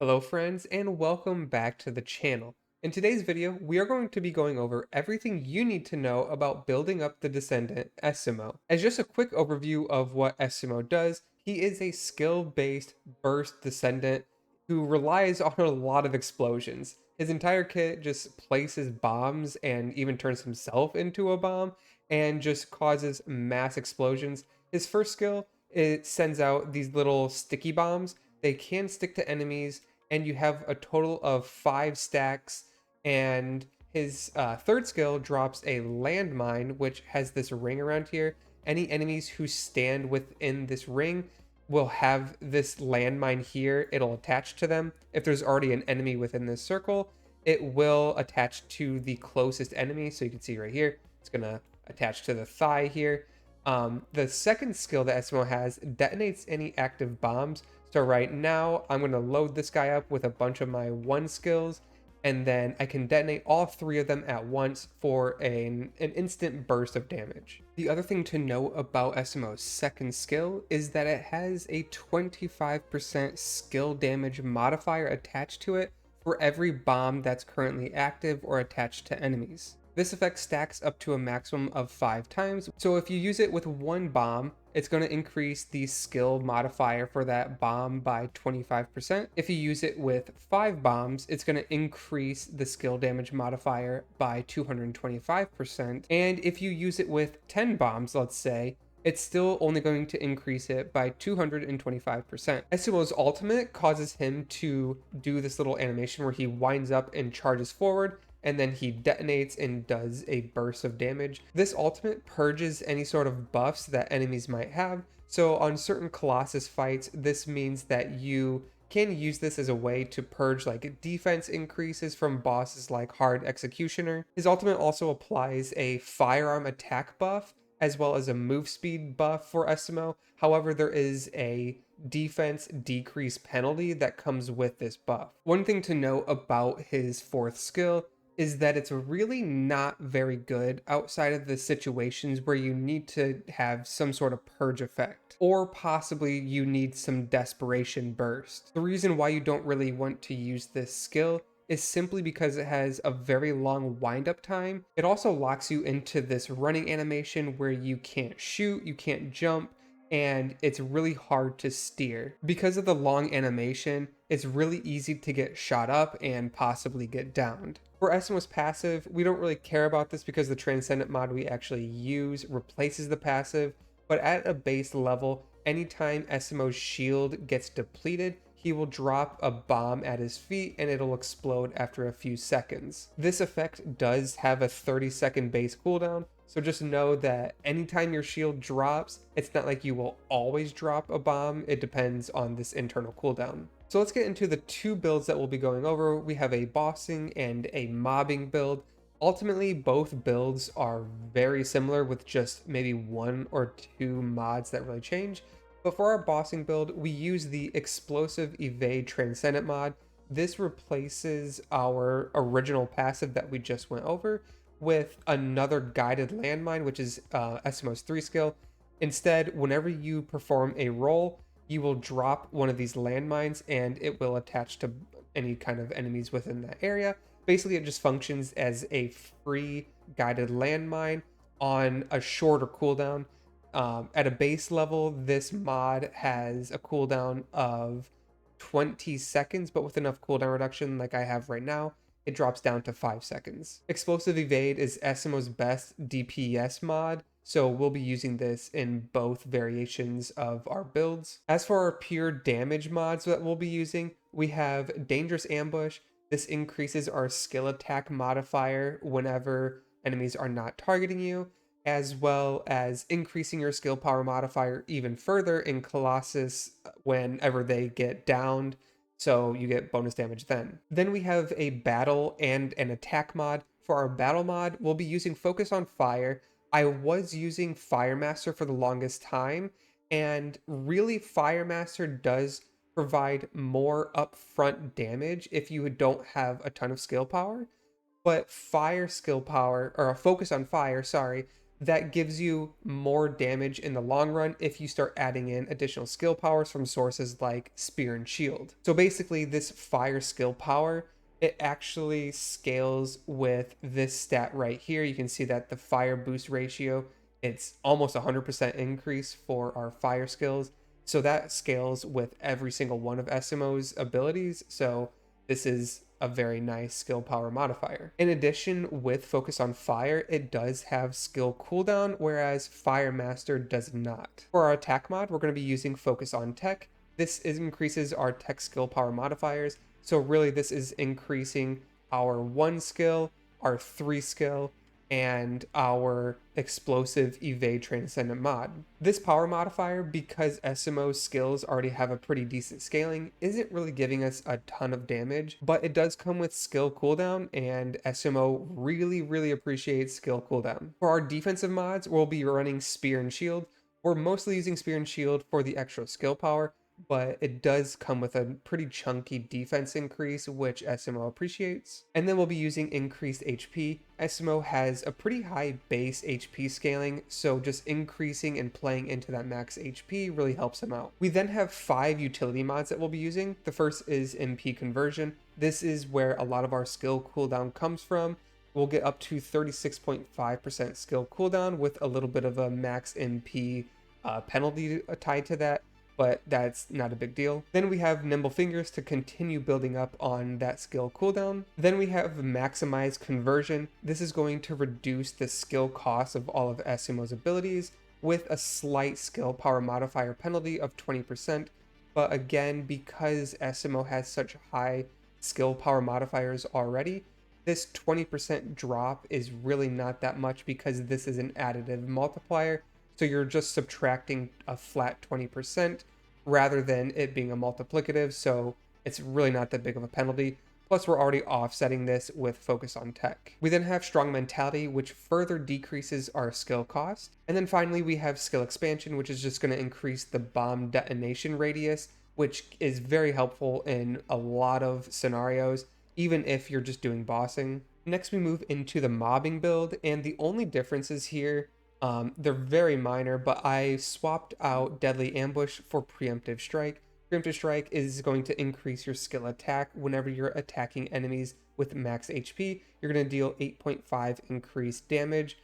Hello friends and welcome back to the channel. In today's video, we are going to be going over everything you need to know about building up the Descendant Esiemo. As just a quick overview of what Esiemo does, he is a skill-based burst Descendant who relies on a lot of explosions. His entire kit just places bombs and even turns himself into a bomb and just causes mass explosions. His first skill, it sends out these little sticky bombs. They can stick to enemies and you have a total of 5 stacks. And his third skill drops a landmine, which has this ring around here. Any enemies who stand within this ring will have this landmine here. It'll attach to them. If there's already an enemy within this circle, it will attach to the closest enemy. So you can see right here, it's gonna attach to the thigh here. The second skill that Esiemo has detonates any active bombs. So right now, I'm going to load this guy up with a bunch of my 1 skills, and then I can detonate all 3 of them at once for an instant burst of damage. The other thing to note about Esiemo's second skill is that it has a 25% skill damage modifier attached to it for every bomb that's currently active or attached to enemies. This effect stacks up to a maximum of 5 times, so if you use it with 1 bomb, it's going to increase the skill modifier for that bomb by 25%. If you use it with 5 bombs, it's going to increase the skill damage modifier by 225%. And if you use it with 10 bombs, let's say, it's still only going to increase it by 225%. Esiemo's ultimate causes him to do this little animation where he winds up and charges forward, and then he detonates and does a burst of damage. This ultimate purges any sort of buffs that enemies might have. So on certain Colossus fights, this means that you can use this as a way to purge like defense increases from bosses like Hard Executioner. His ultimate also applies a firearm attack buff as well as a move speed buff for Esiemo. However, there is a defense decrease penalty that comes with this buff. One thing to note about his fourth skill is that it's really not very good outside of the situations where you need to have some sort of purge effect, or possibly you need some desperation burst. The reason why you don't really want to use this skill is simply because it has a very long wind-up time. It also locks you into this running animation where you can't shoot, you can't jump, and it's really hard to steer. Because of the long animation, it's really easy to get shot up and possibly get downed. For Esiemo's passive, we don't really care about this because the Transcendent mod we actually use replaces the passive, but at a base level, anytime Esiemo's shield gets depleted, he will drop a bomb at his feet and it'll explode after a few seconds. This effect does have a 30-second base cooldown, so just know that anytime your shield drops, it's not like you will always drop a bomb. It depends on this internal cooldown. So let's get into the 2 builds that we'll be going over. We have a bossing and a mobbing build. Ultimately, both builds are very similar with just maybe 1 or 2 mods that really change. But for our bossing build, we use the Explosive Evade Transcendent mod. This replaces our original passive that we just went over with another guided landmine, which is Esiemo's 3 skill. Instead, whenever you perform a roll, you will drop one of these landmines and it will attach to any kind of enemies within that area. Basically, it just functions as a free guided landmine on a shorter cooldown. At a base level, this mod has a cooldown of 20 seconds, but with enough cooldown reduction like I have right now, it drops down to 5 seconds. Explosive Evade is Esiemo's best DPS mod, so we'll be using this in both variations of our builds. As for our pure damage mods that we'll be using, we have Dangerous Ambush. This increases our skill attack modifier whenever enemies are not targeting you, as well as increasing your skill power modifier even further in Colossus whenever they get downed, so you get bonus damage then. Then we have a battle and an attack mod. For our battle mod, we'll be using Focus on Fire. I was using Firemaster for the longest time, and really Firemaster does provide more upfront damage if you don't have a ton of skill power, but fire skill power, or a Focus on Fire, sorry, that gives you more damage in the long run if you start adding in additional skill powers from sources like Spear and Shield. So basically, this fire skill power, it actually scales with this stat right here. You can see that the fire boost ratio, it's almost 100% increase for our fire skills. So that scales with every single one of Esiemo's abilities. So this is a very nice skill power modifier. In addition, with Focus on Fire, it does have skill cooldown, whereas Fire Master does not. For our attack mod, we're going to be using Focus on Tech. This increases our tech skill power modifiers. So really this is increasing our 1 skill, our 3 skill, and our explosive evade transcendent mod. This power modifier, because Esiemo's skills already have a pretty decent scaling, isn't really giving us a ton of damage, but it does come with skill cooldown, and Esiemo really appreciates skill cooldown. For our defensive mods, we'll be running Spear and Shield. We're mostly using Spear and Shield for the extra skill power, but it does come with a pretty chunky defense increase, which Esiemo appreciates. And then we'll be using increased HP. Esiemo has a pretty high base HP scaling, so just increasing and playing into that max HP really helps him out. We then have 5 utility mods that we'll be using. The first is MP conversion. This is where a lot of our skill cooldown comes from. We'll get up to 36.5% skill cooldown with a little bit of a max MP penalty tied to that, but that's not a big deal. Then we have Nimble Fingers to continue building up on that skill cooldown. Then we have Maximize Conversion. This is going to reduce the skill cost of all of Esiemo's abilities with a slight skill power modifier penalty of 20%. But again, because Esiemo has such high skill power modifiers already, this 20% drop is really not that much because this is an additive multiplier. So you're just subtracting a flat 20% rather than it being a multiplicative. So it's really not that big of a penalty. Plus we're already offsetting this with Focus on Tech. We then have Strong Mentality, which further decreases our skill cost. And then finally we have Skill Expansion, which is just going to increase the bomb detonation radius, which is very helpful in a lot of scenarios, even if you're just doing bossing. Next we move into the mobbing build, and the only differences here, they're very minor, but I swapped out Deadly Ambush for Preemptive Strike. Preemptive Strike is going to increase your skill attack whenever you're attacking enemies with max HP. You're going to deal 8.5 increased damage.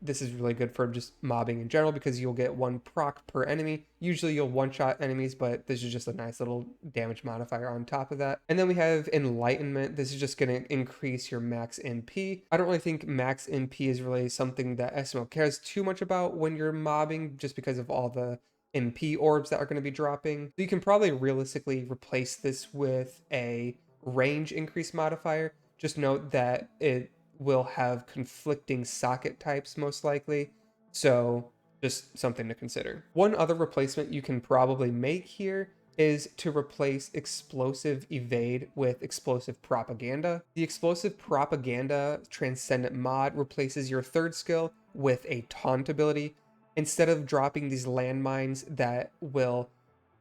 This is really good for just mobbing in general because you'll get 1 proc per enemy. Usually you'll one-shot enemies, but this is just a nice little damage modifier on top of that. And then we have Enlightenment. This is just going to increase your max MP. I don't really think max MP is really something that Esiemo cares too much about when you're mobbing, just because of all the MP orbs that are going to be dropping. So you can probably realistically replace this with a range increase modifier. Just note that it will have conflicting socket types most likely, so just something to consider. One other replacement you can probably make here is to replace Explosive Evade with Explosive Propaganda. The Explosive Propaganda Transcendent mod replaces your 3rd skill with a taunt ability. Instead of dropping these landmines that will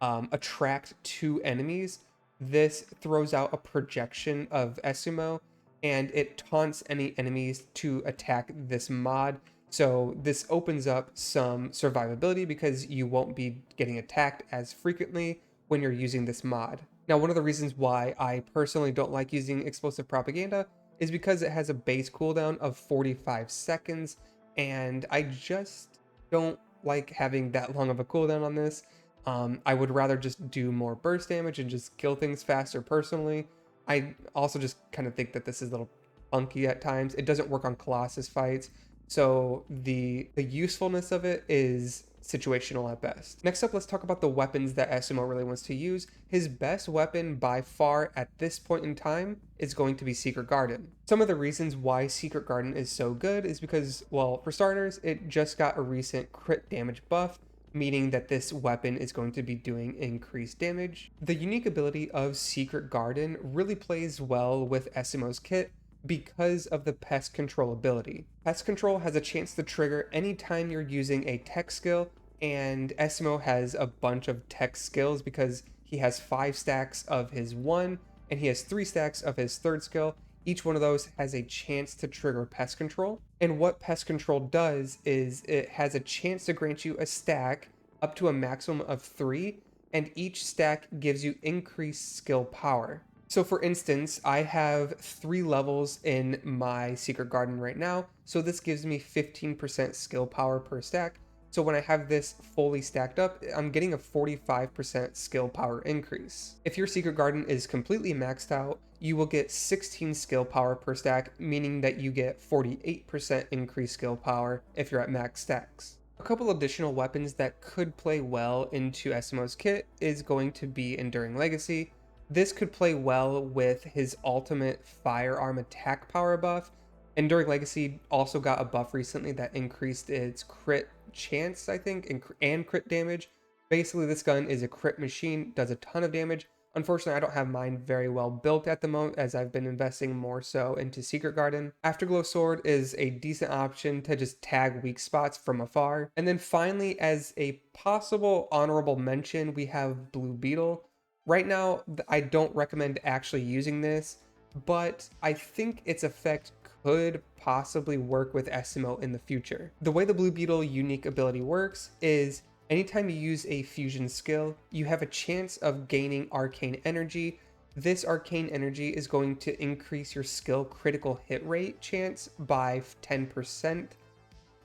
attract 2 enemies, this throws out a projection of Esiemo, and it taunts any enemies to attack this mod. So this opens up some survivability because you won't be getting attacked as frequently when you're using this mod. Now, one of the reasons why I personally don't like using Explosive Propaganda is because it has a base cooldown of 45 seconds, and I just don't like having that long of a cooldown on this. I would rather just do more burst damage and just kill things faster personally. I also just kind of think that this is a little funky at times. It doesn't work on Colossus fights, so the usefulness of it is situational at best. Next up, let's talk about the weapons that Esiemo really wants to use. His best weapon by far at this point in time is going to be Secret Garden. Some of the reasons why Secret Garden is so good is because, well, for starters, it just got a recent crit damage buff, meaning that this weapon is going to be doing increased damage. The unique ability of Secret Garden really plays well with Esiemo's kit because of the pest control ability. Pest control has a chance to trigger anytime you're using a tech skill, and Esiemo has a bunch of tech skills because he has 5 stacks of his 1 and he has 3 stacks of his 3rd skill. Each one of those has a chance to trigger pest control. And what pest control does is it has a chance to grant you a stack up to a maximum of 3, and each stack gives you increased skill power. So for instance, I have 3 levels in my secret garden right now, so this gives me 15% skill power per stack. So when I have this fully stacked up, I'm getting a 45% skill power increase. If your secret garden is completely maxed out, you will get 16 skill power per stack, meaning that you get 48% increased skill power if you're at max stacks. A couple additional weapons that could play well into Esiemo's kit is going to be Enduring Legacy. This could play well with his ultimate firearm attack power buff. Enduring Legacy also got a buff recently that increased its crit chance, I think, and crit damage. Basically, this gun is a crit machine, does a ton of damage. Unfortunately, I don't have mine very well built at the moment as I've been investing more so into Secret Garden. Afterglow Sword is a decent option to just tag weak spots from afar. And then finally, as a possible honorable mention, we have Blue Beetle. Right now, I don't recommend actually using this, but I think its effect could possibly work with Esiemo in the future. The way the Blue Beetle unique ability works is anytime you use a fusion skill, you have a chance of gaining arcane energy. This arcane energy is going to increase your skill critical hit rate chance by 10%.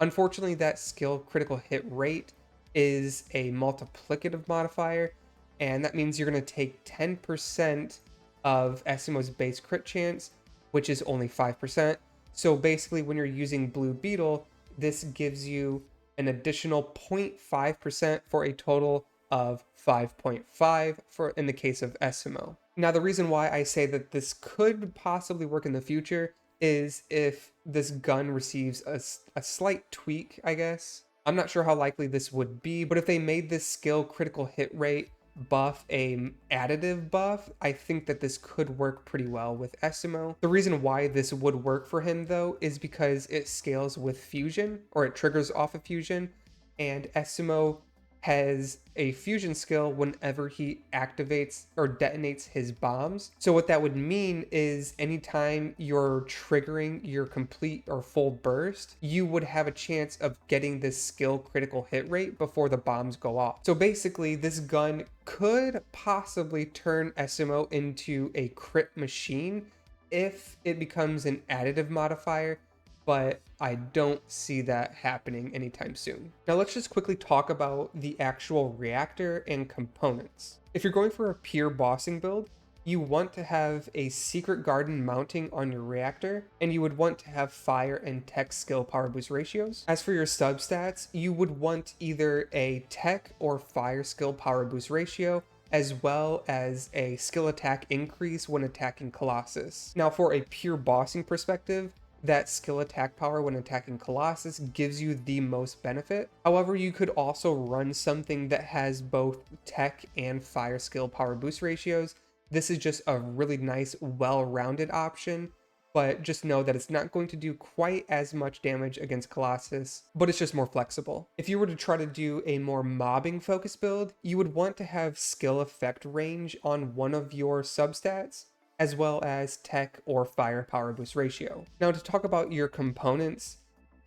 Unfortunately, that skill critical hit rate is a multiplicative modifier, and that means you're going to take 10% of Esiemo's base crit chance, which is only 5%. So basically, when you're using Blue Beetle, this gives you an additional 0.5% for a total of 5.5 for in the case of Esiemo. Now, the reason why I say that this could possibly work in the future is if this gun receives a slight tweak, I guess. I'm not sure how likely this would be, but if they made this skill critical hit rate buff a additive buff, I think that this could work pretty well with Esiemo. The reason why this would work for him though is because it scales with fusion, or it triggers off of fusion, and Esiemo has a fusion skill whenever he activates or detonates his bombs. So what that would mean is anytime you're triggering your complete or full burst, you would have a chance of getting this skill critical hit rate before the bombs go off. So basically, this gun could possibly turn Esiemo into a crit machine if it becomes an additive modifier, but I don't see that happening anytime soon. Now let's just quickly talk about the actual reactor and components. If you're going for a pure bossing build, you want to have a secret garden mounting on your reactor, and you would want to have fire and tech skill power boost ratios. As for your substats, you would want either a tech or fire skill power boost ratio, as well as a skill attack increase when attacking Colossus. Now for a pure bossing perspective, that skill attack power when attacking Colossus gives you the most benefit. However, you could also run something that has both tech and fire skill power boost ratios. This is just a really nice, well-rounded option, but just know that it's not going to do quite as much damage against Colossus, but it's just more flexible. If you were to try to do a more mobbing focused build, you would want to have skill effect range on one of your substats, as well as tech or fire power boost ratio. Now to talk about your components,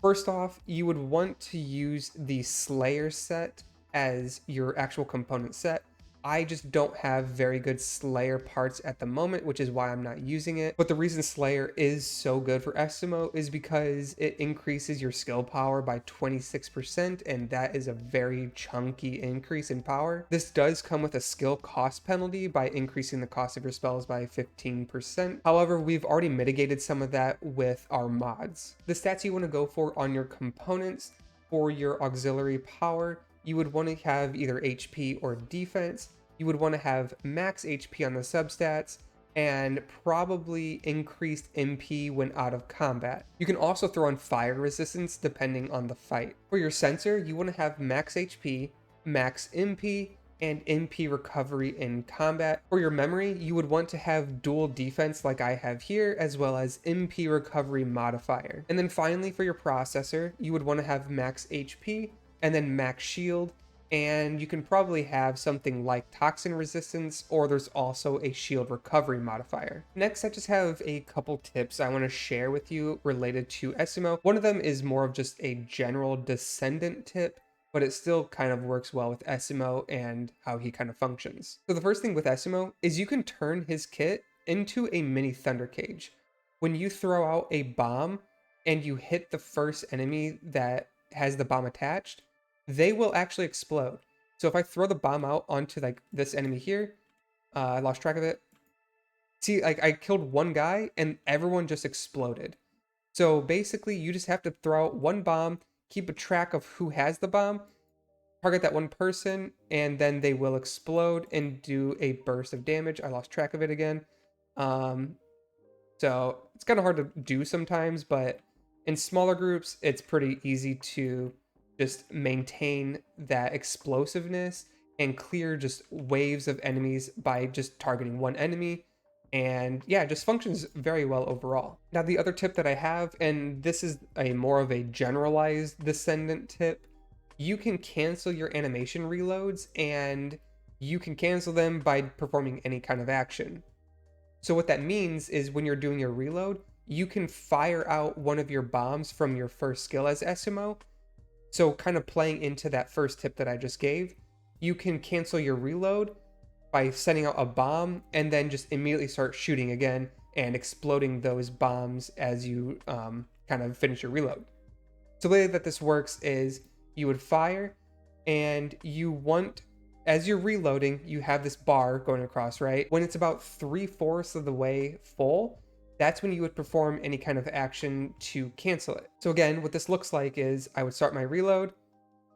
first off, you would want to use the Slayer set as your actual component set. I just don't have very good Slayer parts at the moment, which is why I'm not using it. But the reason Slayer is so good for Esiemo is because it increases your skill power by 26%, and that is a very chunky increase in power. This does come with a skill cost penalty by increasing the cost of your spells by 15%. However, we've already mitigated some of that with our mods. The stats you want to go for on your components for your auxiliary power, you would want to have either HP or defense. You would want to have max HP on the substats and probably increased MP when out of combat. You can also throw in fire resistance depending on the fight. For your sensor, you want to have max HP, max MP, and MP recovery in combat. For your memory, you would want to have dual defense like I have here, as well as MP recovery modifier. And then finally for your processor, you would want to have max HP, and then max shield, and you can probably have something like toxin resistance, or there's also a shield recovery modifier. Next, I just have a couple tips I want to share with you related to Esiemo. One of them is more of just a general Descendant tip, but it still kind of works well with Esiemo and how he kind of functions. So the first thing with Esiemo is you can turn his kit into a mini thunder cage. When you throw out a bomb and you hit the first enemy that has the bomb attached, they will actually explode. So if I throw the bomb out onto like this enemy here, I lost track of it. See, like I killed one guy and everyone just exploded. So basically you just have to throw out one bomb, keep a track of who has the bomb, target that one person, and then they will explode and do a burst of damage. I lost track of it again. So it's kind of hard to do sometimes, but in smaller groups, it's pretty easy to just maintain that explosiveness and clear just waves of enemies by just targeting one enemy. And yeah, it just functions very well overall. Now, the other tip that I have, and this is a more of a generalized Descendant tip, you can cancel your animation reloads, and you can cancel them by performing any kind of action. So what that means is when you're doing your reload, you can fire out one of your bombs from your first skill as Esiemo. So kind of playing into that first tip that I just gave, you can cancel your reload by sending out a bomb and then just immediately start shooting again and exploding those bombs as you kind of finish your reload. So the way that this works is you would fire, and you want, as you're reloading, you have this bar going across, right? When it's about 3/4 of the way full, that's when you would perform any kind of action to cancel it. So again, what this looks like is I would start my reload,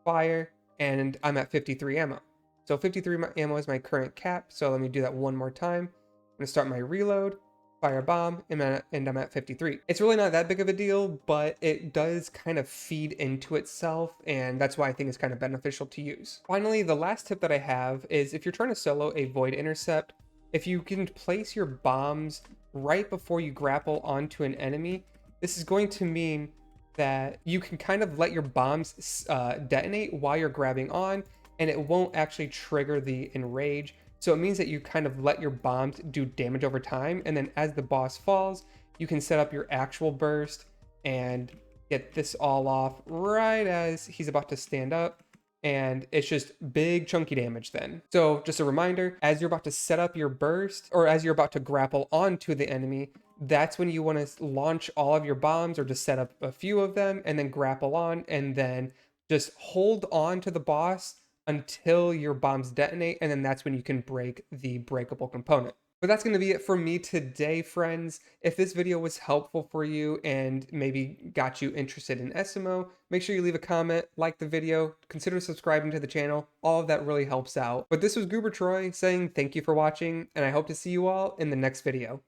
fire, and I'm at 53 ammo. So 53 ammo is my current cap. So let me do that one more time. I'm gonna start my reload, fire a bomb, and I'm at 53. It's really not that big of a deal, but it does kind of feed into itself, and that's why I think it's kind of beneficial to use. Finally, the last tip that I have is if you're trying to solo a void intercept, if you can place your bombs right before you grapple onto an enemy, this is going to mean that you can kind of let your bombs detonate while you're grabbing on, and it won't actually trigger the enrage. So it means that you kind of let your bombs do damage over time, and then as the boss falls, you can set up your actual burst and get this all off right as he's about to stand up, and it's just big chunky damage then. So just a reminder, as you're about to set up your burst, or as you're about to grapple onto the enemy, that's when you want to launch all of your bombs, or just set up a few of them and then grapple on, and then just hold on to the boss until your bombs detonate, and then that's when you can break the breakable component. But that's going to be it for me today, friends. If this video was helpful for you and maybe got you interested in Esiemo, make sure you leave a comment, like the video, consider subscribing to the channel. All of that really helps out. But this was Goober Troy saying thank you for watching, and I hope to see you all in the next video.